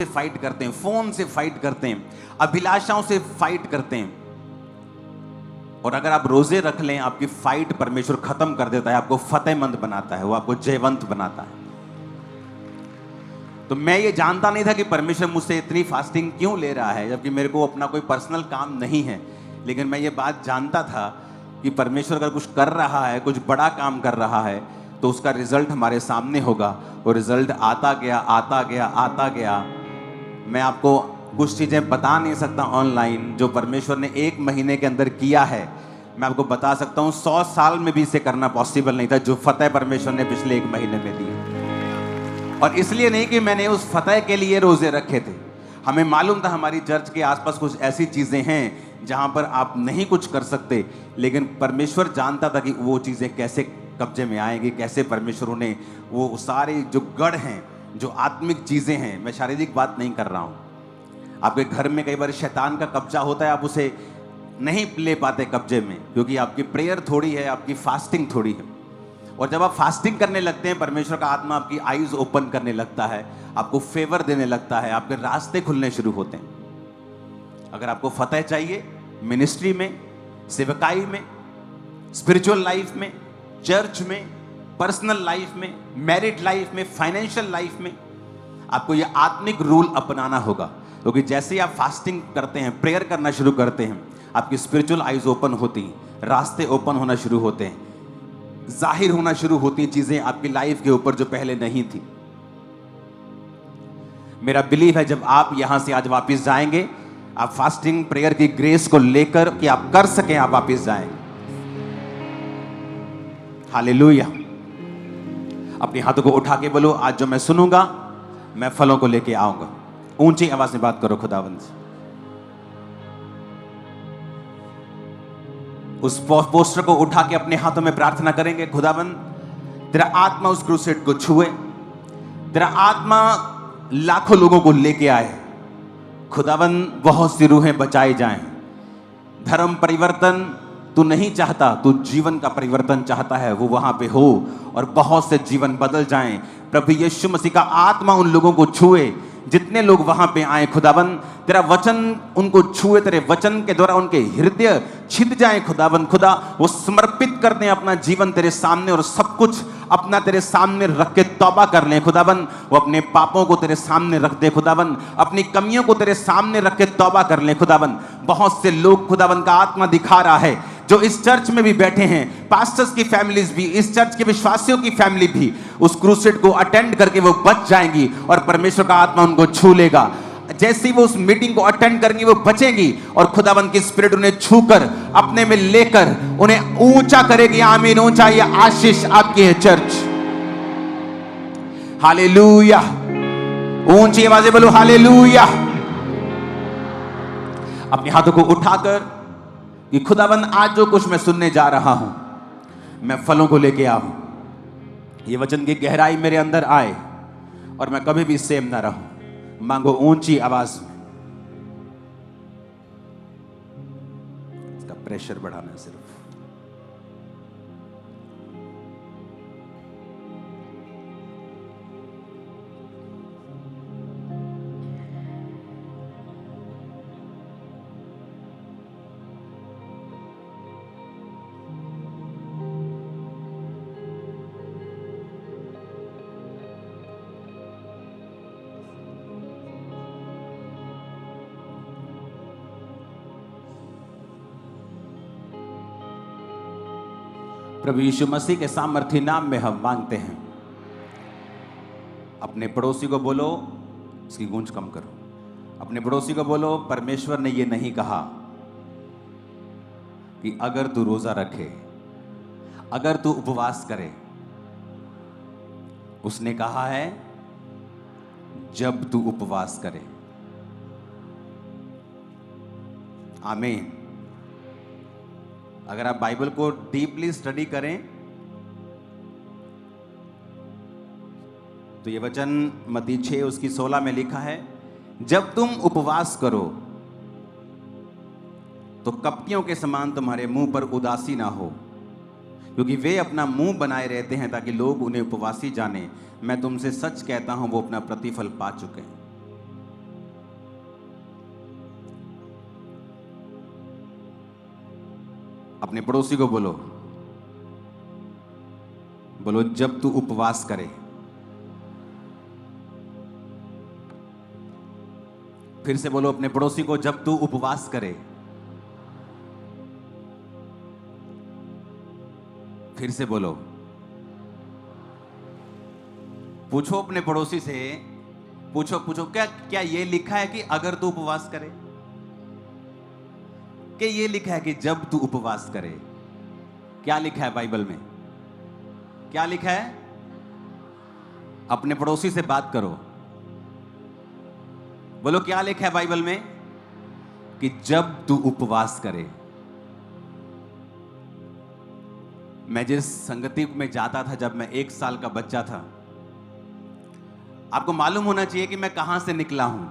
Fight करते हैं, phone से फाइट करते हैं, अभिलाषाओं से फाइट करते हैं। और अगर आप रोजे रख लें, आपकी फाइट परमेश्वर खत्म कर देता है, आपको फतेहमंद बनाता है, वो आपको जयवंत बनाता है। तो मैं ये जानता नहीं था कि परमेश्वर मुझसे इतनी फास्टिंग क्यों ले रहा है, जबकि मेरे को अपना कोई पर्सनल काम नहीं है। लेकिन मैं ये बात जानता था कि परमेश्वर अगर कुछ कर रहा है, कुछ बड़ा काम कर रहा है, तो उसका रिजल्ट हमारे सामने होगा। और रिजल्ट आता गया, आता गया, आता गया। मैं आपको कुछ चीज़ें बता नहीं सकता ऑनलाइन, जो परमेश्वर ने 1 महीने के अंदर किया है। मैं आपको बता सकता हूँ 100 साल में भी इसे करना पॉसिबल नहीं था, जो फतेह परमेश्वर ने पिछले 1 महीने में दी। और इसलिए नहीं कि मैंने उस फतेह के लिए रोजे रखे थे। हमें मालूम था हमारी चर्च के आसपास कुछ ऐसी चीज़ें हैं जहाँ पर आप नहीं कुछ कर सकते, लेकिन परमेश्वर जानता था कि वो चीज़ें कैसे कब्जे में आएंगी, कैसे परमेश्वर उन्हें वो सारे जो गढ़ हैं, जो आत्मिक चीज़ें हैं, मैं शारीरिक बात नहीं कर रहा हूँ। आपके घर में कई बार शैतान का कब्जा होता है, आप उसे नहीं ले पाते कब्जे में, क्योंकि आपकी प्रेयर थोड़ी है, आपकी फास्टिंग थोड़ी है। और जब आप फास्टिंग करने लगते हैं, परमेश्वर का आत्मा आपकी आईज ओपन करने लगता है, आपको फेवर देने लगता है, आपके रास्ते खुलने शुरू होते हैं। अगर आपको फतेह चाहिए मिनिस्ट्री में, सेवकाई में, स्पिरिचुअल लाइफ में, चर्च में, पर्सनल लाइफ में, मैरिड लाइफ में, फाइनेंशियल लाइफ में, आपको यह आत्मिक रूल अपनाना होगा। क्योंकि जैसे ही आप फास्टिंग करते हैं, प्रेयर करना शुरू करते हैं, आपकी स्पिरिचुअल आईज ओपन होती हैं, रास्ते ओपन होना शुरू होते हैं, जाहिर होना शुरू होती हैं चीजें आपकी लाइफ के ऊपर जो पहले नहीं थी। मेरा बिलीव है जब आप यहां से आज वापस जाएंगे, आप फास्टिंग प्रेयर की ग्रेस को लेकर कि आप कर सकें, आप वापस जाएंगे। हालेलुया। अपने हाथों को उठा के बोलो, आज जो मैं सुनूंगा मैं फलों को लेके आऊंगा। ऊंची आवाज में बात करो खुदावंद से। उस पोस्टर को उठा के अपने हाथों में प्रार्थना करेंगे, खुदावंद तेरा आत्मा उस क्रूसेड को छुए, तेरा आत्मा लाखों लोगों को लेके आए। खुदावंद बहुत सी रूहें बचाई जाएं। धर्म परिवर्तन तू नहीं चाहता, तू जीवन का परिवर्तन चाहता है, वो वहां पे हो और बहुत से जीवन बदल जाएं। प्रभु यीशु मसीह का आत्मा उन लोगों को छुए जितने लोग वहां पे आए। खुदाबंद तेरा वचन उनको छुए, तेरे वचन के द्वारा उनके हृदय छिद जाए। खुदाबंद खुदा वो समर्पित कर दें अपना जीवन तेरे सामने और सब कुछ अपना तेरे सामने रख के तौबा कर लें। खुदाबंद वो अपने पापों को तेरे सामने रख दे। खुदाबंद अपनी कमियों को तेरे सामने रख के तौबा कर लें। खुदाबंद बहुत से लोग खुदाबंद का आत्मा दिखा रहा है जो इस चर्च में भी बैठे हैं, पास्टर्स की फैमिलीज भी, इस चर्च के विश्वासियों की फैमिली भी उस क्रूसेड को अटेंड करके वो बच जाएंगी और परमेश्वर का आत्मा उनको छू लेगा। जैसे ही वो उस मीटिंग को अटेंड करेंगी वो बचेंगी और खुदाबंद की स्पिरिट उन्हें छूकर अपने में लेकर उन्हें ऊंचा करेगी। आमीन। ऊंचा ये आशीष आपकी है चर्च। हालेलुया। ऊंची आवाजें बोलो हालेलुया। अपने हाथों को उठाकर कि खुदाबंद आज जो कुछ मैं सुनने जा रहा हूं, मैं फलों को लेके आऊं। ये वचन की गहराई मेरे अंदर आए और मैं कभी भी सेम ना रहूं। मांगो ऊंची आवाज में। इसका प्रेशर बढ़ाना सिर्फ। प्रभु यीशु मसीह के सामर्थी नाम में हम मांगते हैं। अपने पड़ोसी को बोलो, इसकी गूंज कम करो। अपने पड़ोसी को बोलो, परमेश्वर ने ये नहीं कहा कि अगर तू रोजा रखे, अगर तू उपवास करे। उसने कहा है जब तू उपवास करे। आमीन। अगर आप बाइबल को डीपली स्टडी करें तो ये वचन मत्ती 6 उसकी 16 में लिखा है, जब तुम उपवास करो तो कपटियों के समान तुम्हारे मुंह पर उदासी ना हो, क्योंकि वे अपना मुंह बनाए रहते हैं ताकि लोग उन्हें उपवासी जाने। मैं तुमसे सच कहता हूं वो अपना प्रतिफल पा चुके हैं। अपने पड़ोसी को बोलो, बोलो जब तू उपवास करे। फिर से बोलो अपने पड़ोसी को, जब तू उपवास करे। फिर से बोलो। पूछो अपने पड़ोसी से, पूछो पूछो क्या क्या ये लिखा है कि अगर तू उपवास करे, कि ये लिखा है कि जब तू उपवास करे? क्या लिखा है बाइबल में? क्या लिखा है? अपने पड़ोसी से बात करो, बोलो क्या लिखा है बाइबल में कि जब तू उपवास करे। मैं जिस संगति में जाता था जब मैं 1 साल का बच्चा था, आपको मालूम होना चाहिए कि मैं कहां से निकला हूं,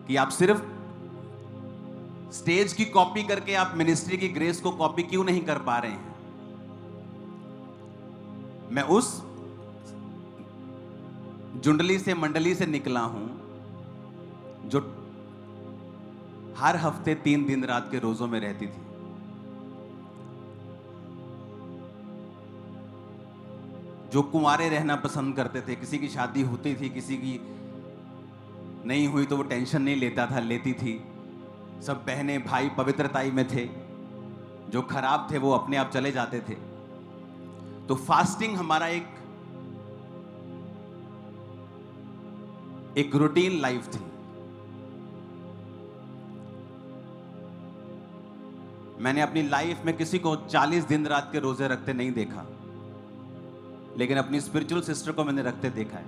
कि आप सिर्फ स्टेज की कॉपी करके आप मिनिस्ट्री की ग्रेस को कॉपी क्यों नहीं कर पा रहे हैं। मैं उस जुंडली से मंडली से निकला हूं जो हर हफ्ते 3 दिन रात के रोजों में रहती थी। जो कुंवारे रहना पसंद करते थे, किसी की शादी होती थी, किसी की नहीं हुई तो वो टेंशन नहीं लेता था, लेती थी। सब बहनें भाई पवित्रताई में थे, जो खराब थे वो अपने आप चले जाते थे। तो फास्टिंग हमारा एक रूटीन लाइफ थी। मैंने अपनी लाइफ में किसी को 40 दिन रात के रोजे रखते नहीं देखा, लेकिन अपनी स्पिरिचुअल सिस्टर को मैंने रखते देखा है।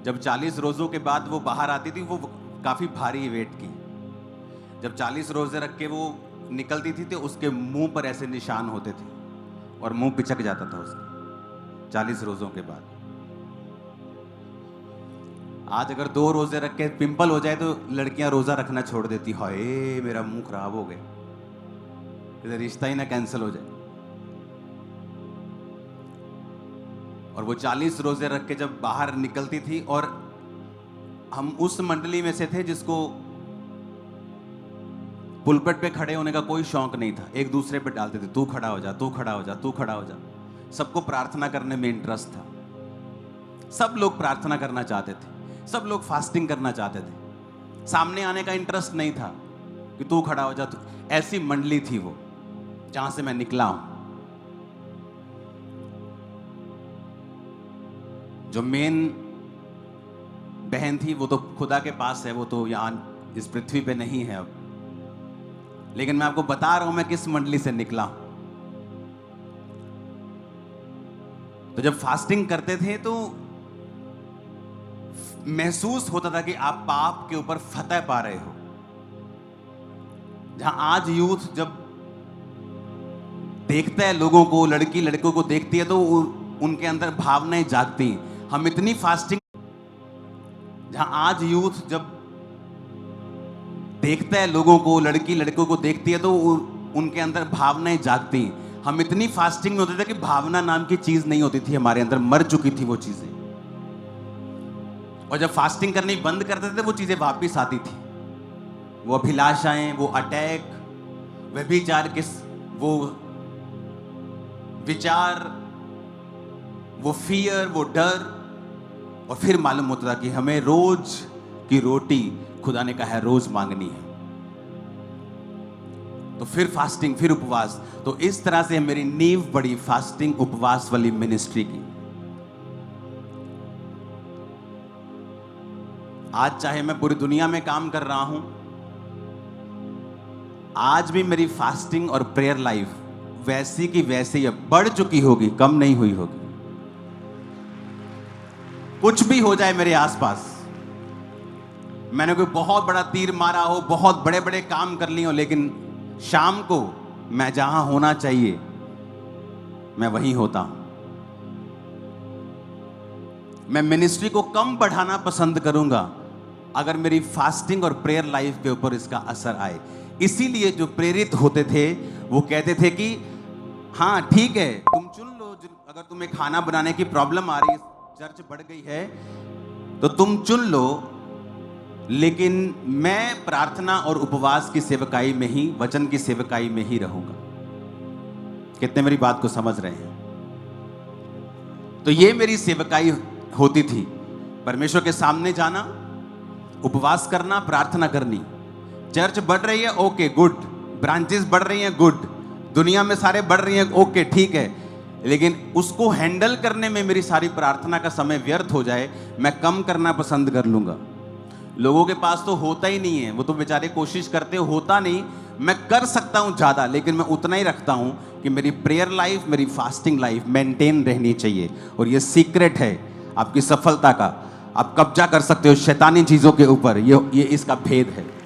जब 40 रोजों के बाद वो बाहर आती थी, वो काफी भारी वेट की। जब 40 रोजे रख के वो निकलती थी तो उसके मुंह पर ऐसे निशान होते थे और मुंह पिचक जाता था उसका 40 रोजों के बाद। आज अगर 2 रोजे रख के पिंपल हो जाए तो लड़कियां रोजा रखना छोड़ देती, हाय मेरा मुंह खराब हो गया, इधर रिश्ता ही ना कैंसिल हो जाए। और वो 40 रोजे रख के जब बाहर निकलती थी, और हम उस मंडली में से थे जिसको पुलपेट पे खड़े होने का कोई शौक नहीं था। एक दूसरे पे डालते थे, तू खड़ा हो जा, तू खड़ा हो जा, तू खड़ा हो जा। सबको प्रार्थना करने में इंटरेस्ट था, सब लोग प्रार्थना करना चाहते थे, सब लोग फास्टिंग करना चाहते थे। सामने आने का इंटरेस्ट नहीं था कि तू खड़ा हो जा। तू, ऐसी मंडली थी वो जहां से मैं निकला हूं। जो मेन बहन थी वो तो खुदा के पास है, वो तो यहां इस पृथ्वी पे नहीं है अब। लेकिन मैं आपको बता रहा हूं मैं किस मंडली से निकला हूं। तो जब फास्टिंग करते थे तो महसूस होता था कि आप पाप के ऊपर फतह पा रहे हो। जहां आज यूथ जब देखता है लोगों को, लड़की लड़कों को देखती है तो उनके अंदर भावनाएं जागती हैं। हम इतनी फास्टिंग, जहां आज यूथ जब देखता है लोगों को, लड़की लड़कों को देखती है तो उनके अंदर भावनाएं जागती हैं। हम इतनी फास्टिंग में होते थे कि भावना नाम की चीज नहीं होती थी हमारे अंदर, मर चुकी थी वो चीजें। और जब फास्टिंग करनी बंद करते थे वो चीजें वापस आती थी। वो अभिलाषाएं, वो अटैक, व्यभिचार, वो विचार, वो फियर, वो डर। और फिर मालूम होता था कि हमें रोज की रोटी खुदा ने कहा है रोज मांगनी है। तो फिर फास्टिंग, फिर उपवास। तो इस तरह से मेरी नींव बड़ी फास्टिंग उपवास वाली मिनिस्ट्री की। आज चाहे मैं पूरी दुनिया में काम कर रहा हूं, आज भी मेरी फास्टिंग और प्रेयर लाइफ वैसी की वैसी है, बढ़ चुकी होगी, कम नहीं हुई होगी। कुछ भी हो जाए मेरे आसपास, मैंने कोई बहुत बड़ा तीर मारा हो, बहुत बड़े बड़े काम कर लिए हो, लेकिन शाम को मैं जहां होना चाहिए मैं वहीं होता हूं। मैं मिनिस्ट्री को कम बढ़ाना पसंद करूंगा अगर मेरी फास्टिंग और प्रेयर लाइफ के ऊपर इसका असर आए। इसीलिए जो प्रेरित होते थे वो कहते थे कि हाँ ठीक है, तुम चुन लो, अगर तुम्हें खाना बनाने की प्रॉब्लम आ रही है, चर्च बढ़ गई है, तो तुम चुन लो लेकिन मैं प्रार्थना और उपवास की सेवकाई में ही, वचन की सेवकाई में ही रहूंगा। कितने मेरी बात को समझ रहे हैं? तो ये मेरी सेवकाई होती थी, परमेश्वर के सामने जाना, उपवास करना, प्रार्थना करनी। चर्च बढ़ रही है, ओके गुड, ब्रांचेस बढ़ रही हैं, गुड, दुनिया में सारे बढ़ रही हैं, ओके ठीक है, लेकिन उसको हैंडल करने में मेरी सारी प्रार्थना का समय व्यर्थ हो जाए, मैं कम करना पसंद कर लूंगा। लोगों के पास तो होता ही नहीं है, वो तो बेचारे कोशिश करते हो, होता नहीं। मैं कर सकता हूं ज्यादा, लेकिन मैं उतना ही रखता हूं कि मेरी प्रेयर लाइफ, मेरी फास्टिंग लाइफ मेंटेन रहनी चाहिए। और ये सीक्रेट है आपकी सफलता का। आप कब्जा कर सकते हो शैतानी चीजों के ऊपर, ये इसका भेद है।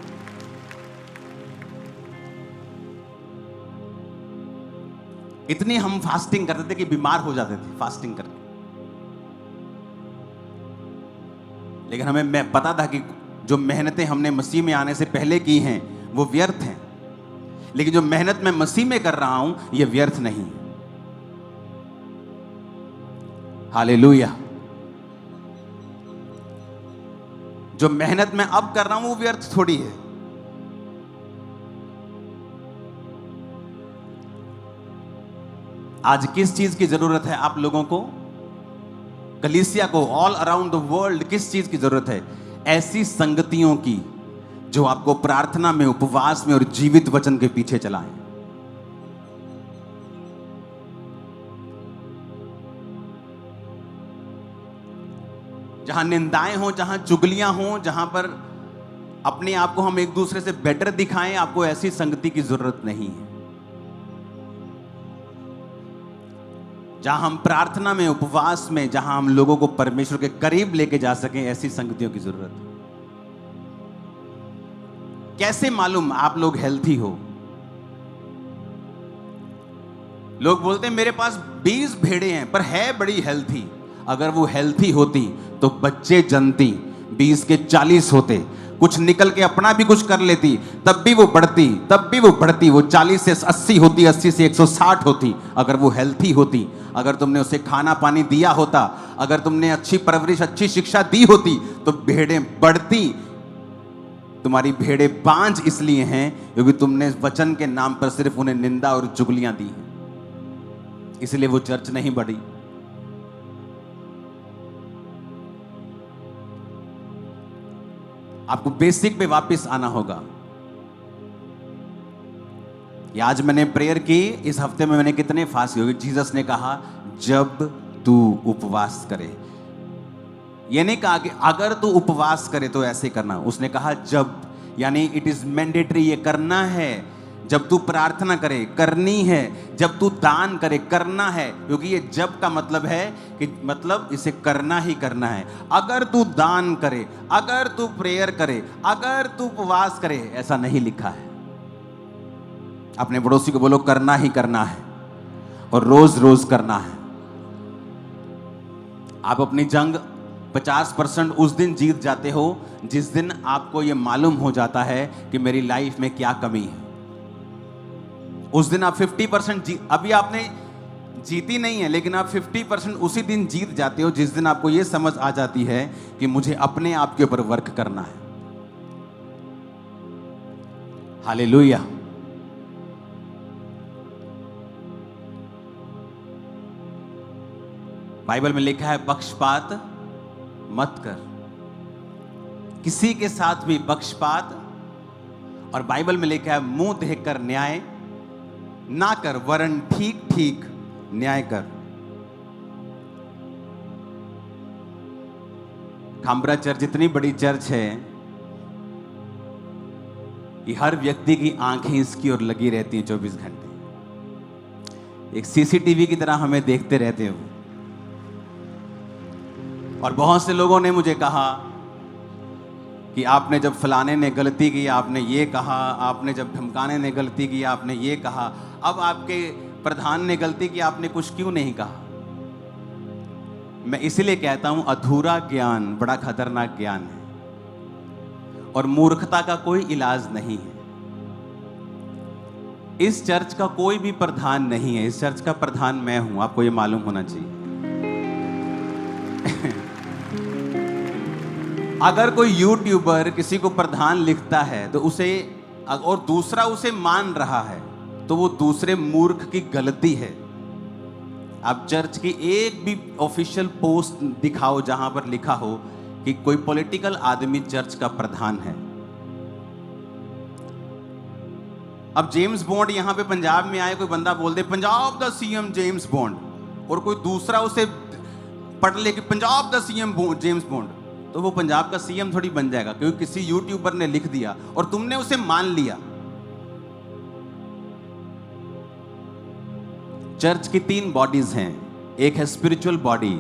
इतनी हम फास्टिंग करते थे कि बीमार हो जाते थे फास्टिंग करके, लेकिन हमें पता था कि जो मेहनतें हमने मसीह में आने से पहले की हैं वो व्यर्थ हैं, लेकिन जो मेहनत मैं मसीह में कर रहा हूं ये व्यर्थ नहीं। हालेलुया। जो मेहनत मैं अब कर रहा हूं वो व्यर्थ थोड़ी है। आज किस चीज की जरूरत है आप लोगों को, कलीसिया को, ऑल अराउंड द वर्ल्ड किस चीज की जरूरत है? ऐसी संगतियों की जो आपको प्रार्थना में, उपवास में और जीवित वचन के पीछे चलाएं। जहां निंदाएं हो, जहां चुगलियां हो, जहां पर अपने आप को हम एक दूसरे से बेटर दिखाएं, आपको ऐसी संगति की जरूरत नहीं है। जहां हम प्रार्थना में, उपवास में, जहां हम लोगों को परमेश्वर के करीब लेके जा सकें, ऐसी संगतियों की जरूरत है। कैसे मालूम आप लोग हेल्थी हो? लोग बोलते हैं मेरे पास 20 भेड़े हैं पर है बड़ी हेल्थी। अगर वो हेल्थी होती तो बच्चे जनती, 20 के 40 होते, कुछ निकल के अपना भी कुछ कर लेती, तब भी वो बढ़ती, तब भी वो बढ़ती, वो 40 से 80 होती, 80 से 160 होती। अगर वो हेल्थी होती, अगर तुमने उसे खाना पानी दिया होता, अगर तुमने अच्छी परवरिश, अच्छी शिक्षा दी होती, तो भेड़ें बढ़ती। तुम्हारी भेड़ें बांझ इसलिए हैं क्योंकि तुमने वचन के नाम पर सिर्फ उन्हें निंदा और चुगलियां दी हैं, इसलिए वो चर्च नहीं बढ़ी। आपको बेसिक पे वापस आना होगा। ये आज मैंने प्रेयर की, इस हफ्ते में मैंने कितने फास्ट किए? जीसस ने कहा जब तू उपवास करे। ये नहीं कहा कि अगर तू उपवास करे तो ऐसे करना, उसने कहा जब, यानी इट इज मैंडेटरी, ये करना है। जब तू प्रार्थना करे करनी है, जब तू दान करे करना है, क्योंकि ये जब का मतलब है कि मतलब इसे करना ही करना है। अगर तू दान करे, अगर तू प्रेयर करे, अगर तू उपवास करे, ऐसा नहीं लिखा है। अपने पड़ोसी को बोलो करना ही करना है और रोज रोज करना है। आप अपनी जंग 50% उस दिन जीत जाते हो जिस दिन आपको यह मालूम हो जाता है कि मेरी लाइफ में क्या कमी है। उस दिन आप 50% अभी आपने जीती नहीं है, लेकिन आप 50% उसी दिन जीत जाते हो जिस दिन आपको यह समझ आ जाती है कि मुझे अपने आप के ऊपर वर्क करना है। हालेलुया। बाइबल में लिखा है पक्षपात मत कर, किसी के साथ भी पक्षपात। और बाइबल में लिखा है मुंह देखकर न्याय ना कर, वरन ठीक ठीक न्याय कर। खामरा चर्च इतनी बड़ी चर्च है कि हर व्यक्ति की आंखें इसकी ओर लगी रहती हैं 24 घंटे। एक सीसीटीवी की तरह हमें देखते रहते हो। और बहुत से लोगों ने मुझे कहा कि आपने जब फलाने ने गलती की आपने ये कहा, आपने जब धमकाने ने गलती की आपने ये कहा, अब आपके प्रधान ने गलती की आपने कुछ क्यों नहीं कहा? मैं इसलिए कहता हूं अधूरा ज्ञान बड़ा खतरनाक ज्ञान है और मूर्खता का कोई इलाज नहीं है। इस चर्च का कोई भी प्रधान नहीं है, इस चर्च का प्रधान मैं हूं, आपको ये मालूम होना चाहिए। अगर कोई यूट्यूबर किसी को प्रधान लिखता है तो उसे, और दूसरा उसे मान रहा है, तो वो दूसरे मूर्ख की गलती है। आप चर्च की एक भी ऑफिशियल पोस्ट दिखाओ जहां पर लिखा हो कि कोई पॉलिटिकल आदमी चर्च का प्रधान है। अब जेम्स बॉन्ड यहां पे पंजाब में आए, कोई बंदा बोल दे पंजाब द सीएम जेम्स बॉन्ड, और कोई दूसरा उसे पढ़ ले कि पंजाब द सीएम जेम्स बॉन्ड, तो वो पंजाब का सीएम थोड़ी बन जाएगा, क्योंकि किसी यूट्यूबर ने लिख दिया और तुमने उसे मान लिया। चर्च की 3 बॉडीज हैं। एक है spiritual body.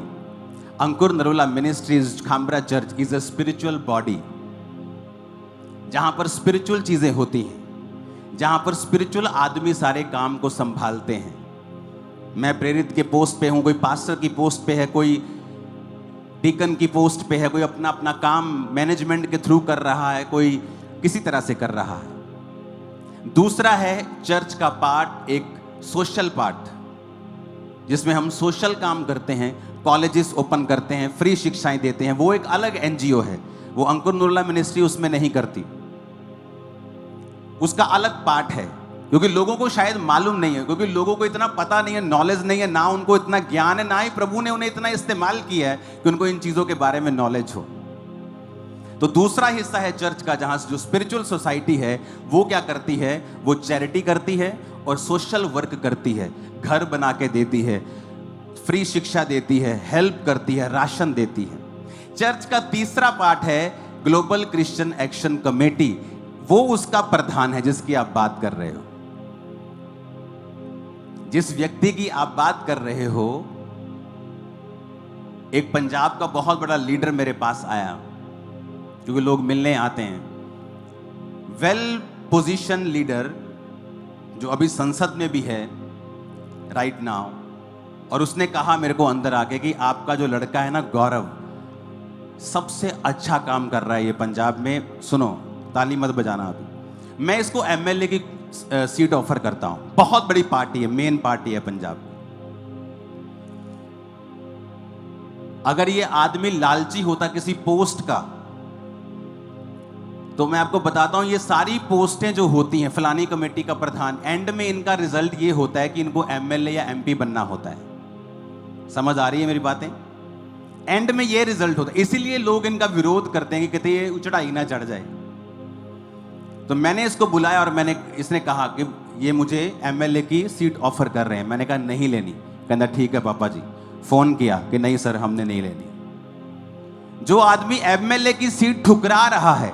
Ankur Narola ministries Khamra church is a spiritual body, जहां पर स्पिरिचुअल चीजें होती हैं, जहां पर स्पिरिचुअल आदमी सारे काम को संभालते हैं। मैं प्रेरित के पोस्ट पे हूं, कोई पास्टर की पोस्ट पे है, कोई डीकन की पोस्ट पे है, कोई अपना अपना काम मैनेजमेंट के थ्रू कर रहा है, कोई किसी तरह से कर रहा है। दूसरा है चर्च का पार्ट, एक सोशल पार्ट, जिसमें हम सोशल काम करते हैं, कॉलेजेस ओपन करते हैं, फ्री शिक्षाएं देते हैं। वो एक अलग एनजीओ है, वो अंकुर नरोला मिनिस्ट्री उसमें नहीं करती, उसका अलग पार्ट है। क्योंकि लोगों को शायद मालूम नहीं है, क्योंकि लोगों को इतना पता नहीं है, नॉलेज नहीं है, ना उनको इतना ज्ञान है, ना ही प्रभु ने उन्हें इतना इस्तेमाल किया है कि उनको इन चीजों के बारे में नॉलेज हो। तो दूसरा हिस्सा है चर्च का, जहां जो स्पिरिचुअल सोसाइटी है वो क्या करती है, वो चैरिटी करती है और सोशल वर्क करती है, घर बना के देती है, फ्री शिक्षा देती है, हेल्प करती है, राशन देती है। चर्च का तीसरा पार्ट है ग्लोबल क्रिश्चियन एक्शन कमेटी, वो उसका प्रधान है जिसकी आप बात कर रहे हो। जिस व्यक्ति की आप बात कर रहे हो, एक पंजाब का बहुत बड़ा लीडर मेरे पास आया, क्योंकि लोग मिलने आते हैं, वेल पोजीशन लीडर जो अभी संसद में भी है राइट नाउ, और उसने कहा मेरे को अंदर आके कि आपका जो लड़का है ना गौरव, सबसे अच्छा काम कर रहा है ये पंजाब में। सुनो, ताली मत बजाना अभी, मैं इसको एमएलए की सीट ऑफर करता हूं, बहुत बड़ी पार्टी है, मेन पार्टी है पंजाब की। अगर ये आदमी लालची होता किसी पोस्ट का, तो मैं आपको बताता हूं, ये सारी पोस्टें जो होती हैं, फलानी कमेटी का प्रधान, एंड में इनका रिजल्ट ये होता है कि इनको एमएलए या एमपी बनना होता है। समझ आ रही है मेरी बातें? एंड में ये रिजल्ट होता है, इसीलिए लोग इनका विरोध करते हैं कि कहते ये चढ़ाई ना चढ़ जाए। तो मैंने इसको बुलाया और इसने कहा कि ये मुझे एमएलए की सीट ऑफर कर रहे हैं। मैंने कहा नहीं लेनी। कहता ठीक है पापा जी। फोन किया कि नहीं सर हमने नहीं लेनी। जो आदमी एमएलए की सीट ठुकरा रहा है,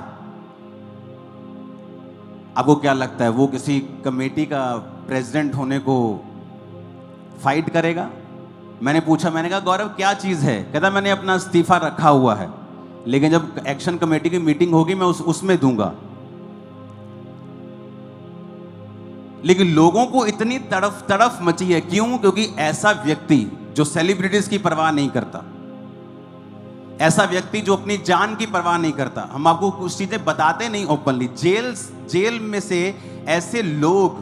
आपको क्या लगता है वो किसी कमेटी का प्रेसिडेंट होने को फाइट करेगा? मैंने पूछा, मैंने कहा गौरव क्या चीज है? कहता मैंने अपना इस्तीफा रखा हुआ है, लेकिन जब एक्शन कमेटी की मीटिंग होगी मैं उसमें दूंगा। लेकिन लोगों को इतनी तड़फ मची है, क्यों? क्योंकि ऐसा व्यक्ति जो सेलिब्रिटीज की परवाह नहीं करता, ऐसा व्यक्ति जो अपनी जान की परवाह नहीं करता, हम आपको कुछ चीजें बताते नहीं ओपनली, जेल में से ऐसे लोग,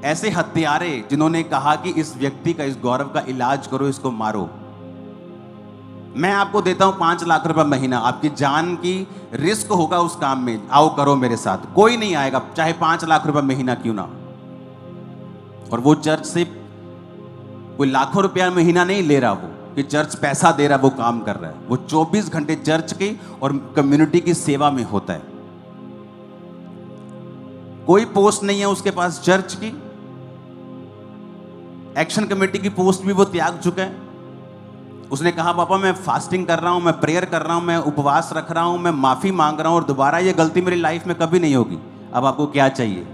ऐसे हत्यारे जिन्होंने कहा कि इस व्यक्ति का, इस गौरव का इलाज करो, इसको मारो। मैं आपको देता हूं 5 लाख रुपए महीना, आपकी जान की रिस्क होगा उस काम में, आओ करो मेरे साथ। कोई नहीं आएगा, चाहे 5 लाख रुपए महीना क्यों ना। और वो चर्च से कोई लाखों रुपया महीना नहीं ले रहा, वो कि चर्च पैसा दे रहा, वो काम कर रहा है। वो 24 घंटे चर्च की और कम्युनिटी की सेवा में होता है। कोई पोस्ट नहीं है उसके पास चर्च की, एक्शन कमेटी की पोस्ट भी वो त्याग चुका है। उसने कहा पापा मैं फास्टिंग कर रहा हूं, मैं प्रेयर कर रहा हूं, मैं उपवास रख रहा हूं, मैं माफी मांग रहा हूं और दोबारा ये गलती मेरी लाइफ में कभी नहीं होगी। अब आपको क्या चाहिए?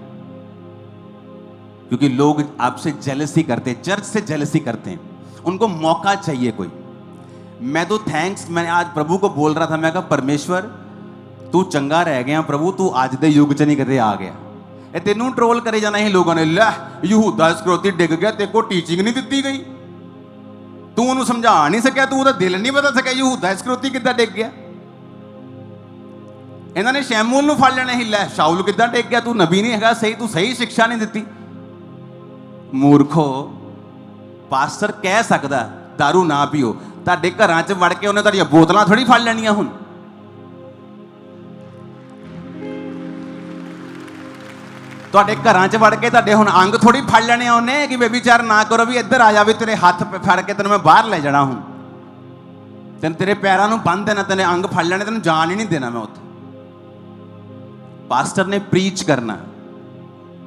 क्योंकि लोग आपसे जेलसी करते हैं, चर्च से जेलसी करते हैं, उनको मौका चाहिए कोई। मैं तो मैं आज प्रभु को बोल रहा था, मैं कहा परमेश्वर तू चंगा रह गया प्रभु, तू आज दे युग च नहीं कदे आ गया। ए तेनू ट्रोल करे जाना ही लोगों ने, लै यहूदा इस्करियोती डिग गया, तेरे को टीचिंग नहीं दी गई, तू उन्हें समझा नहीं सकिया, तू दिल नहीं बदल सकिया, यहूदा इस्करियोती किद्दां डिग गया। इन्होंने शैमूल नूं फड़ लेना ही, लै शाऊल किद्दां डिग गया, तू नबी नहीं हैगा, सही तू सही शिक्षा नहीं दी। मूर्खो, पास्टर कह सकदा दारू ना पीओ, तुहाडे घरां च वड़ के उन्हें तुहाडीआं बोतलां थोड़ी फड़ लैणीआं हुण। ਤੁਹਾਡੇ ਘਰਾਂ 'ਚ ਵੜ ਕੇ ਤੁਹਾਡੇ ਹੁਣ ਅੰਗ ਥੋੜੀ ਫੜ ਲੈਣੇ ਆ ਉਹਨੇ ਕਿ ਬੇਬੀਚਾਰ ਨਾ ਕਰੋ, ਵੀ ਇੱਧਰ ਆ ਜਾ, ਵੀ ਤੇਰੇ ਹੱਥ ਫੜ ਕੇ ਤੈਨੂੰ ਮੈਂ ਬਾਹਰ ਲੈ ਜਾਣਾ ਹੁਣ, ਤੈਨੂੰ ਤੇਰੇ ਪੈਰਾਂ ਨੂੰ ਬੰਨ੍ਹ ਦੇਣਾ, ਤੈਨੇ ਅੰਗ ਫੜ ਲੈਣੇ, ਤੈਨੂੰ ਜਾਣ ਹੀ ਨਹੀਂ ਦੇਣਾ ਮੈਂ ਉੱਥੇ। ਪਾਸਟਰ ਨੇ ਪ੍ਰੀਚ ਕਰਨਾ।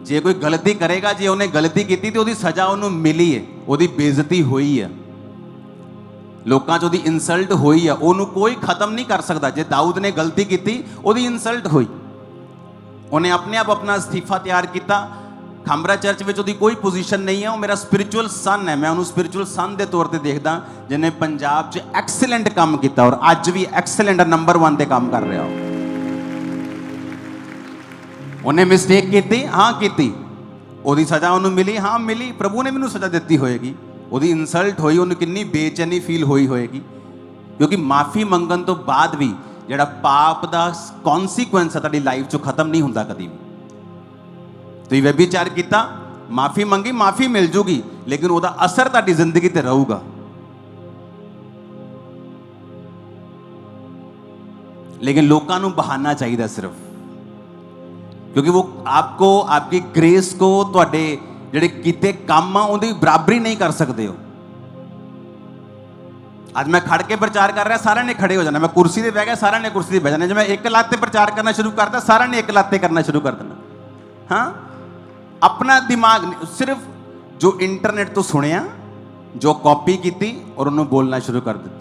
ਜੇ ਕੋਈ ਗਲਤੀ ਕਰੇਗਾ, ਜੇ ਉਹਨੇ ਗਲਤੀ ਕੀਤੀ ਤੇ ਉਹਦੀ ਸਜ਼ਾ ਉਹਨੂੰ ਮਿਲੀ ਹੈ, ਉਹਦੀ ਬੇਇੱਜ਼ਤੀ ਹੋਈ ਹੈ, ਲੋਕਾਂ 'ਚ ਉਹਦੀ ਇਨਸਲਟ ਹੋਈ ਆ, ਉਹਨੂੰ ਕੋਈ ਖਤਮ ਨਹੀਂ ਕਰ ਸਕਦਾ। ਜੇ ਦਾਊਦ ਨੇ ਗਲਤੀ ਕੀਤੀ, ਉਹਦੀ ਇਨਸਲਟ ਹੋਈ, ਉਹਨੇ ਆਪਣੇ ਆਪ ਆਪਣਾ ਅਸਤੀਫਾ ਤਿਆਰ ਕੀਤਾ। ਖਾਂਬਰਾ ਚਰਚ ਵਿੱਚ ਉਹਦੀ ਕੋਈ ਪੋਜੀਸ਼ਨ ਨਹੀਂ ਹੈ, ਉਹ ਮੇਰਾ ਸਪਿਰਿਚੁਅਲ ਸਨ ਹੈ, ਮੈਂ ਉਹਨੂੰ ਸਪਿਰਿਚੁਅਲ ਸਨ ਦੇ ਤੌਰ ਤੇ ਦੇਖਦਾ, ਜਿਹਨੇ ਪੰਜਾਬ 'ਚ ਐਕਸਲੈਂਟ ਕੰਮ ਕੀਤਾ ਔਰ ਅੱਜ ਵੀ ਐਕਸਲੈਂਟ ਨੰਬਰ 1 ਤੇ ਕੰਮ ਕਰ ਰਿਹਾ। ਉਹਨੇ ਮਿਸਟੇਕ ਕੀਤੀ, ਹਾਂ ਕੀਤੀ, ਉਹਦੀ ਸਜ਼ਾ ਉਹਨੂੰ ਮਿਲੀ, ਹਾਂ ਮਿਲੀ, ਪ੍ਰਭੂ ਨੇ ਮੈਨੂੰ ਸਜ਼ਾ ਦਿੱਤੀ ਹੋਏਗੀ, ਉਹਦੀ ਇਨਸਲਟ ਹੋਈ, ਉਹਨੂੰ ਕਿੰਨੀ ਬੇਚੈਨੀ ਫੀਲ ਹੋਈ ਹੋਏਗੀ, ਕਿਉਂਕਿ ਮਾਫੀ ਮੰਗਣ ਤੋਂ ਬਾਅਦ ਵੀ ਜਿਹੜਾ ਪਾਪ ਦਾ ਕੌਨਸੀਕੁਐਂਸ ਹੈ ਤੁਹਾਡੀ ਲਾਈਫ 'ਚੋਂ ਖਤਮ ਨਹੀਂ ਹੁੰਦਾ ਕਦੀ ਵੀ। ਤੁਸੀਂ ਵਿਚਾਰ ਕੀਤਾ, ਮਾਫੀ ਮੰਗੀ, ਮਾਫੀ ਮਿਲ ਜੂਗੀ, ਲੇਕਿਨ ਉਹਦਾ ਅਸਰ ਤੁਹਾਡੀ ਜ਼ਿੰਦਗੀ ਤੇ ਰਹੂਗਾ। लेकिन लोगों को बहाना चाहिए सिर्फ, क्योंकि वो आपको आपकी ग्रेस को तुहाडे जिहड़े कीते काम आ उहदी बराबरी नहीं कर सकते हो। आज मैं खड़ के प्रचार कर रहा, सारे ने खड़े हो जाना, मैं कुर्सी ते बह गया, सारे ने कुर्सी ते बह जाना। जब मैं एक लात ते प्रचार करना शुरू करता, सारे ने एक लात ते करना शुरू कर देना। हाँ, अपना दिमाग सिर्फ जो इंटरनेट तो सुनिया, जो कॉपी की और उन्होंने बोलना शुरू कर दिया।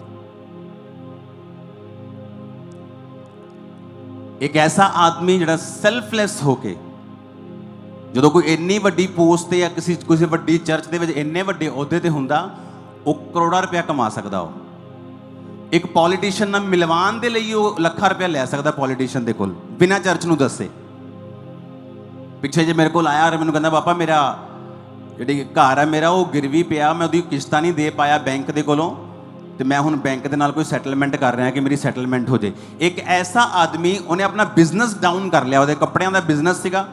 एक ऐसा आदमी जिहड़ा सैल्फलैस होके जो कोई इन्नी वड्डी पोस्ट या किसी वड्डी चर्च दे विच इन्ने वड्डे अहुदे ते हुंदा, वो करोड़ा रुपया कमा सकदा हो। एक पॉलीटिशियन नाल मिलवान दे लई वो ਲੱਖਾਂ रुपया लै सकदा पॉलीटिशियन दे कोल बिना चर्च नूं दस्से। पिछे जे मेरे कोल आया और मैनूं कहंदा पापा मेरा जिहड़ी घर है मेरा वो गिरवी पिया, मैं उहदी किश्तां नहीं दे पाया बैंक दे कोलों, तो मैं हुण बैंक के नाल कोई सैटलमेंट कर रहा कि मेरी सैटलमेंट हो जाए। एक ऐसा आदमी, उन्हें अपना बिजनेस डाउन कर लिया, वो कपड़ियां का बिजनेस सीगा,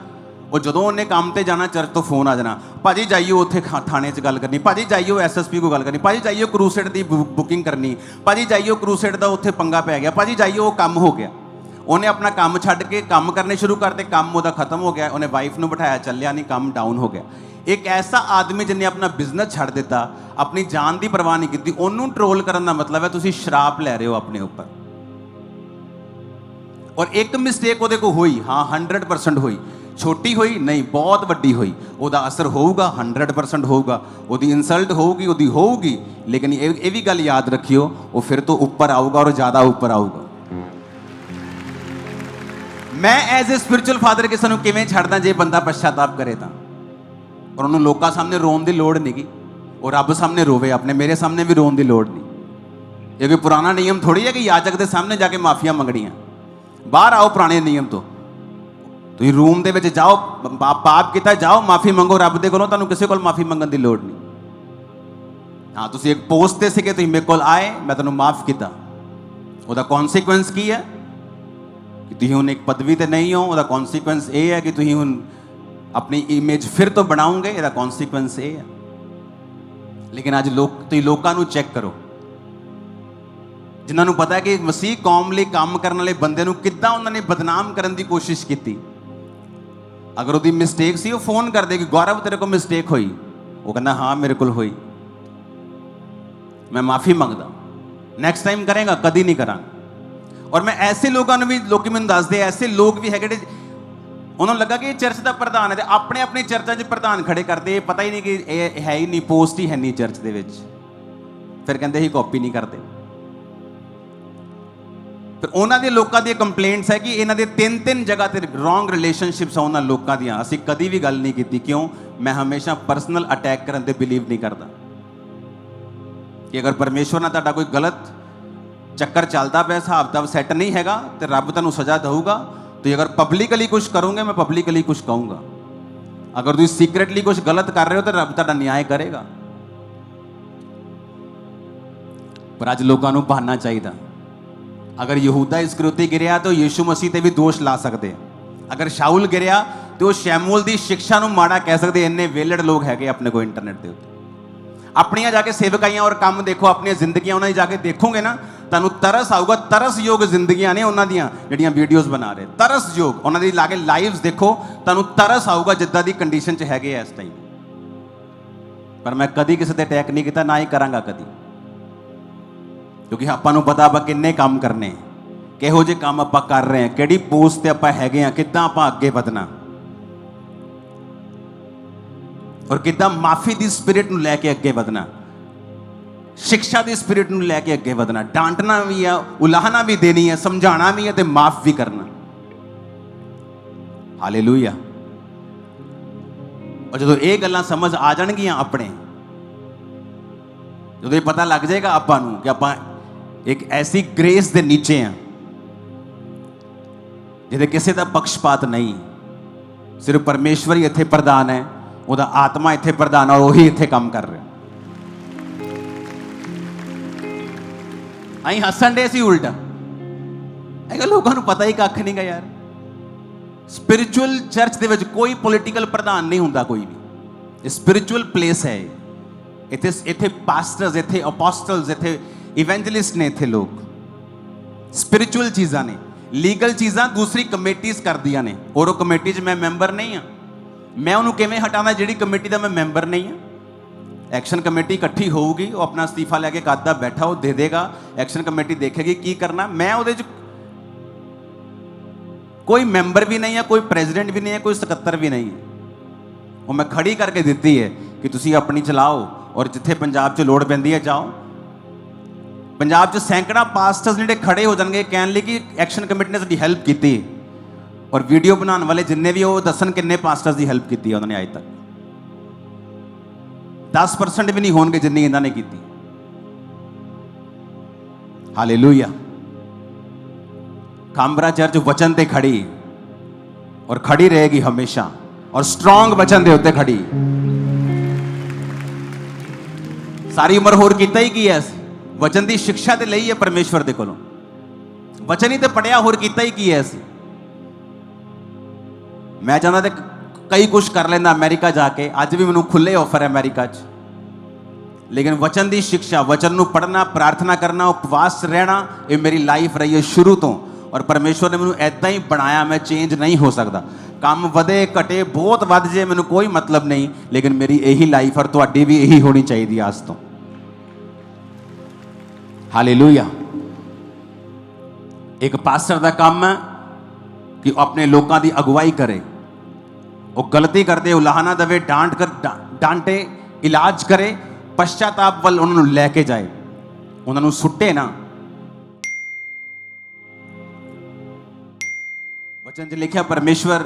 और जो उन्हें काम पर जाना चर्च तो फोन आ जाना, भाजी जाइए उत्थे थाने च गल करनी, भाजी जाइए SSP को गल करनी, भाजी जाइए क्रूसेड की बुकिंग करनी, भाजी जाइए क्रूसेड का उत्थे पंगा पै गया, भाजी जाइए वो काम हो गया। उन्हें अपना काम छड्ड के काम करने शुरू करते, काम वो खत्म हो गया, उन्हें वाइफ नूं बिठाया, चलिया नहीं, काम डाउन हो गया। एक ऐसा आदमी जिन्हें अपना बिजनेस छड़ दिता, अपनी जान की परवाह नहीं की, उन्होंने ट्रोल करने का मतलब है तुसी शराप लै रहे हो अपने ऊपर। और एक मिसटेक वो को हुई, हाँ 100% हुई, छोटी हुई नहीं, बहुत वड्डी हुई, उसका असर होगा 100% होगा, उसकी इंसल्ट होगी, लेकिन ये भी गल याद रखियो, वो फिर तो ऊपर आऊगा और ज़्यादा ऊपर आऊगा। मैं एज ए स्पिरिचुअल फादर किसी को किवें छड्डदा जे बंदा पश्चाताप करे तां, और उन्होंने लोगों सामने रोन की लोड़ नहीं की, और रब सामने रोवे, अपने मेरे सामने भी रोन की लोड़ नहीं। ये कोई पुराना नियम थोड़ी है कि याजक के सामने जाके माफिया मंगनियां, बाहर आओ पुराने नियम तो तुम रूम के विच जाओ, पाप किया जाओ माफ़ी मंगो रब दे कोलों, तुहानूं किसी कोल माफ़ी मंगण की लोड़ नहीं। हाँ, तुसीं एक पोस्ट ते सीगे, तुसीं मेरे कोल आए, मैं तुहानूं माफ़ किया, उसका कॉन्सीक्वेंस की है कि तुसीं हुण एक पदवी ते नहीं हो, उसका कॉन्सीक्वेंस ये है कि तुसीं हुण अपनी इमेज फिर तो बनाओगे, इसका कॉन्सीक्वेंस ये है। लेकिन अज लोगों को चेक करो, जिन्होंने पता है कि मसीह कौम लिए काम करने वाले बंदे नूं किद्दां उन्होंने बदनाम करने की कोशिश की। अगर उसकी मिसटेक सी, वो फोन कर दे कि गौरव तेरे को मिसटेक हुई, वो कहना हाँ मेरे को हुई, मैं माफ़ी मंगदा, नैक्सट टाइम करेगा, कदी नहीं करा। और मैं ऐसे लोगों भी, लोग मैंने दसदे, ऐसे लोग भी है उन्होंने लगा कि चर्च का प्रधान है, अपने अपने चर्चा च प्रधान खड़े करते, पता ही नहीं कि है ही नहीं, पोस्ट ही है नहीं चर्च के विच, फिर कहते ही कॉपी नहीं करते। फिर उन्होंने लोगों दी कंप्लेंट्स है कि इन्हों के 3-3 जगह पर रॉन्ग रिलेशनशिप्स उन्होंने लोगों दी, असीं कभी भी गल नहीं की। क्यों? मैं हमेशा पर्सनल अटैक करने पर बिलीव नहीं करता कि अगर परमेश्वर ने तुहाडा कोई गलत चक्कर चलता पे, हिसाब किताब सैट नहीं हैगा, तो रब तुहानूं सज़ा देऊगा। तो अगर पब्लिकली कुछ करोगे, मैं पब्लिकली कुछ कहूँगा, अगर तुम सीक्रेटली कुछ गलत कर रहे हो तो रब तुहाडा न्याय करेगा। पर अज लोगों को बहाना चाहिए। अगर यहूदा इस्करियोती गिरिया तो यीशु मसीह ते भी दोष ला सकते, अगर शाउल गिरिया तो शैमूल की शिक्षा को माड़ा कह सकते। इन्ने वेलड़ लोग है अपने को इंटरनेट के उत्ते, अपनियां जाके सेवकाइयां और काम देखो, अपनी जिंदगियां उन्हें जाके देखोगे ना, ਤੁਹਾਨੂੰ ਤਰਸ ਆਊਗਾ। ਤਰਸਯੋਗ ਜ਼ਿੰਦਗੀਆਂ ਨੇ ਉਹਨਾਂ ਦੀਆਂ ਜਿਹੜੀਆਂ ਵੀਡੀਓਜ਼ ਬਣਾ ਰਹੇ, ਤਰਸਯੋਗ। ਉਹਨਾਂ ਦੀ ਲਾ ਕੇ ਲਾਈਵਸ ਦੇਖੋ, ਤੁਹਾਨੂੰ ਤਰਸ ਆਊਗਾ ਜਿੱਦਾਂ ਦੀ ਕੰਡੀਸ਼ਨ 'ਚ ਹੈਗੇ ਆ ਇਸ ਟਾਈਮ। ਪਰ ਮੈਂ ਕਦੀ ਕਿਸੇ ਤੇ ਅਟੈਕ ਨਹੀਂ ਕੀਤਾ, ਨਾ ਹੀ ਕਰਾਂਗਾ ਕਦੀ, ਕਿਉਂਕਿ ਆਪਾਂ ਨੂੰ ਪਤਾ ਆਪਾਂ ਕਿੰਨੇ ਕੰਮ ਕਰਨੇ, ਕਿਹੋ ਜਿਹੇ ਕੰਮ ਆਪਾਂ ਕਰ ਰਹੇ ਹਾਂ, ਕਿਹੜੀ ਪੋਸਟ ਤੇ ਆਪਾਂ ਹੈਗੇ ਆ, ਕਿੱਦਾਂ ਆਪਾਂ ਅੱਗੇ ਵਧਣਾ, ਔਰ ਕਿੱਦਾਂ ਮਾਫੀ ਦੀ ਸਪਿਰਿਟ ਨੂੰ ਲੈ ਕੇ ਅੱਗੇ ਵਧਣਾ, शिक्षा ਦੀ ਸਪਿਰਿਟ ਨੂੰ ਲੈ ਕੇ ਅੱਗੇ ਵਧਣਾ। ਡਾਂਟਣਾ ਵੀ ਆ, ਉਲਾਹਣਾ ਵੀ ਦੇਣੀ ਹੈ, ਸਮਝਾਉਣਾ ਵੀ ਹੈ ਤੇ ਮਾਫ ਵੀ ਕਰਨਾ। ਹਾਲੇਲੂਇਆ। ਔਰ ਜਦੋਂ ਇਹ ਗੱਲਾਂ ਸਮਝ ਆ ਜਾਣਗੀਆਂ ਆਪਣੇ, ਜਦੋਂ ਇਹ ਪਤਾ ਲੱਗ ਜਾਏਗਾ ਆਪਾਂ ਨੂੰ ਕਿ ਆਪਾਂ ਇੱਕ ਐਸੀ ਗ੍ਰੇਸ ਦੇ ਨੀਚੇ ਆ ਜਿਹਦੇ ਕਿਸੇ ਦਾ ਪਕਸ਼ਪਾਤ ਨਹੀਂ, ਸਿਰਫ ਪਰਮੇਸ਼ਵਰ ਹੀ ਇੱਥੇ ਪ੍ਰਧਾਨ ਹੈ, ਉਹਦਾ ਆਤਮਾ ਇੱਥੇ ਪ੍ਰਧਾਨ, ਔਰ ਉਹੀ ਇੱਥੇ ਕੰਮ ਕਰ ਰਿਹਾ। ਅਸੀਂ ਹੱਸਣ ਦੇ ਸੀ ਉਲਟਾ, ਹੈਗਾ ਲੋਕਾਂ ਨੂੰ ਪਤਾ ਹੀ ਕੱਖ ਨਹੀਂਗਾ ਯਾਰ। ਸਪਿਰਿਚੁਅਲ ਚਰਚ ਦੇ ਵਿੱਚ ਕੋਈ ਪੋਲੀਟੀਕਲ ਪ੍ਰਧਾਨ ਨਹੀਂ ਹੁੰਦਾ ਕੋਈ ਵੀ। ਇਹ ਸਪਿਰਿਚੁਅਲ ਪਲੇਸ ਹੈ। ਇੱਥੇ ਪਾਸਟਰਸ, ਇੱਥੇ ਅਪੋਸਟਲਸ, ਇੱਥੇ ਇਵੈਂਜਲਿਸਟ ਨੇ, ਇੱਥੇ ਲੋਕ। ਸਪਿਰਿਚੁਅਲ ਚੀਜ਼ਾਂ ਨੇ, ਲੀਗਲ ਚੀਜ਼ਾਂ ਦੂਸਰੀ ਕਮੇਟੀਜ਼ ਕਰਦੀਆਂ ਨੇ, ਔਰ ਉਹ ਕਮੇਟੀ 'ਚ ਮੈਂ ਮੈਂਬਰ ਨਹੀਂ ਹਾਂ। ਮੈਂ ਉਹਨੂੰ ਕਿਵੇਂ ਹਟਾਉਣਾ ਜਿਹੜੀ ਕਮੇਟੀ ਦਾ ਮੈਂ ਮੈਂਬਰ ਨਹੀਂ ਹਾਂ? ਐਕਸ਼ਨ ਕਮੇਟੀ ਇਕੱਠੀ ਹੋਊਗੀ, ਉਹ ਆਪਣਾ ਅਸਤੀਫਾ ਲੈ ਕੇ ਕਾਦਾ ਬੈਠਾ, ਉਹ ਦੇ ਦੇਗਾ, ਐਕਸ਼ਨ ਕਮੇਟੀ ਦੇਖੇਗੀ ਕੀ ਕਰਨਾ। ਮੈਂ ਉਹਦੇ 'ਚ ਕੋਈ ਮੈਂਬਰ ਵੀ ਨਹੀਂ ਹੈ, ਕੋਈ ਪ੍ਰੈਜ਼ੀਡੈਂਟ ਵੀ ਨਹੀਂ ਹੈ, ਕੋਈ ਸਕੱਤਰ ਵੀ ਨਹੀਂ ਹੈ। ਉਹ ਮੈਂ ਖੜੀ ਕਰਕੇ ਦਿੱਤੀ ਹੈ ਕਿ ਤੁਸੀਂ ਆਪਣੀ ਚਲਾਓ, ਔਰ ਜਿੱਥੇ ਪੰਜਾਬ 'ਚ ਲੋੜ ਪੈਂਦੀ ਹੈ ਜਾਓ। ਪੰਜਾਬ 'ਚ ਸੈਂਕੜਾ ਪਾਸਟਰਸ ਜਿਹੜੇ ਖੜੇ ਹੋ ਜਾਣਗੇ ਕਹਿਣ ਲਈ ਕਿ ਐਕਸ਼ਨ ਕਮੇਟੀ ਨੇ ਸਾਡੀ ਹੈਲਪ ਕੀਤੀ, ਔਰ ਵੀਡੀਓ ਬਣਾਉਣ ਵਾਲੇ ਜਿੰਨੇ ਵੀ ਉਹ ਦੱਸਣ ਕਿੰਨੇ ਪਾਸਟਰਸ ਦੀ ਹੈਲਪ ਕੀਤੀ ਹੈ ਉਹਨਾਂ ਨੇ ਅੱਜ ਤੱਕ। 10% ਵੀ ਨਹੀਂ ਹੋਣਗੇ ਜਿੰਨੀ ਇਹਨਾਂ ਨੇ ਕੀਤੀ। ਹਾਲੇਲੂਇਆ। ਕਾਂਬਰਾ ਚਰਚ ਵਚਨ ਤੇ ਖੜੀ, ਔਰ ਖੜੀ ਰਹੇਗੀ ਹਮੇਸ਼ਾ, ਔਰ ਸਟਰੋਂਗ ਵਚਨ ਦੇ ਉੱਤੇ ਖੜੀ। ਸਾਰੀ ਉਮਰ ਹੋਰ ਕੀਤਾ ਹੀ ਕੀ ਹੈ? ਵਚਨ ਦੀ ਸਿੱਖਿਆ ਤੇ ਲਈ ਹੈ ਪਰਮੇਸ਼ਵਰ ਦੇ ਕੋਲੋਂ, ਵਚਨ ਹੀ ਤੇ ਪੜਿਆ, ਹੋਰ ਕੀਤਾ ਹੀ ਕੀ ਹੈ ਅਸੀਂ? ਮੈਂ ਚਾਹੁੰਦਾ ਤੇ ਕਈ ਕੁਝ ਕਰ ਲੈਂਦਾ ਅਮਰੀਕਾ ਜਾ ਕੇ, ਅੱਜ ਵੀ ਮੈਨੂੰ ਖੁੱਲੇ ਆਫਰ ਹੈ ਅਮਰੀਕਾ 'ਚ, ਲੇਕਿਨ ਵਚਨ ਦੀ ਸਿੱਖਿਆ, ਵਚਨ ਨੂੰ ਪੜ੍ਹਨਾ, ਪ੍ਰਾਰਥਨਾ ਕਰਨਾ, ਉਪਵਾਸ ਰਹਿਣਾ, ਇਹ ਮੇਰੀ ਲਾਈਫ ਰਹੀ ਹੈ ਸ਼ੁਰੂ ਤੋਂ। ਔਰ ਪਰਮੇਸ਼ਵਰ ਨੇ ਮੈਨੂੰ ਐਦਾਂ ਹੀ ਬਣਾਇਆ, ਮੈਂ ਚੇਂਜ ਨਹੀਂ ਹੋ ਸਕਦਾ। ਕੰਮ ਵਧੇ ਘਟੇ, ਬਹੁਤ ਵੱਧ ਜੇ, ਮੈਨੂੰ ਕੋਈ ਮਤਲਬ ਨਹੀਂ, ਲੇਕਿਨ ਮੇਰੀ ਇਹੀ ਲਾਈਫ, ਔਰ ਤੁਹਾਡੀ ਵੀ ਇਹੀ ਹੋਣੀ ਚਾਹੀਦੀ ਅੱਜ ਤੋਂ। ਹਾਲੇਲੂਇਆ। ਇੱਕ ਪਾਸਟਰ ਦਾ ਕੰਮ ਹੈ ਕਿ ਉਹ ਆਪਣੇ ਲੋਕਾਂ ਦੀ ਅਗਵਾਈ ਕਰੇ। ਉਹ ਗਲਤੀ ਕਰਦੇ ਉਲਾਹਨਾ ਦੇਵੇ, ਡਾਂਟੇ, ਇਲਾਜ ਕਰੇ, ਪਛਤਾਤਾਪ ਵੱਲ ਉਹਨਾਂ ਨੂੰ ਲੈ ਕੇ ਜਾਏ, ਉਹਨਾਂ ਨੂੰ ਸੁੱਟੇ ਨਾ। ਵਚਨ 'ਚ ਲਿਖਿਆ ਪਰਮੇਸ਼ਵਰ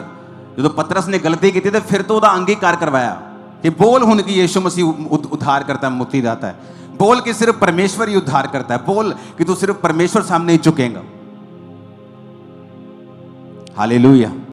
ਜਦੋਂ ਪਤਰਸ ਨੇ ਗਲਤੀ ਕੀਤੀ ਤੇ ਫਿਰ ਤੋਂ ਉਹਦਾ ਅੰਗੀਕਾਰ ਕਰਵਾਇਆ कि बोल हुन कि यीशु मसीह उद्धार करता है, मुक्ति दाता है। बोल कि सिर्फ परमेश्वर ही उद्धार करता है। बोल कि तू सिर्फ परमेश्वर सामने ही झुकेगा। हालेलुया।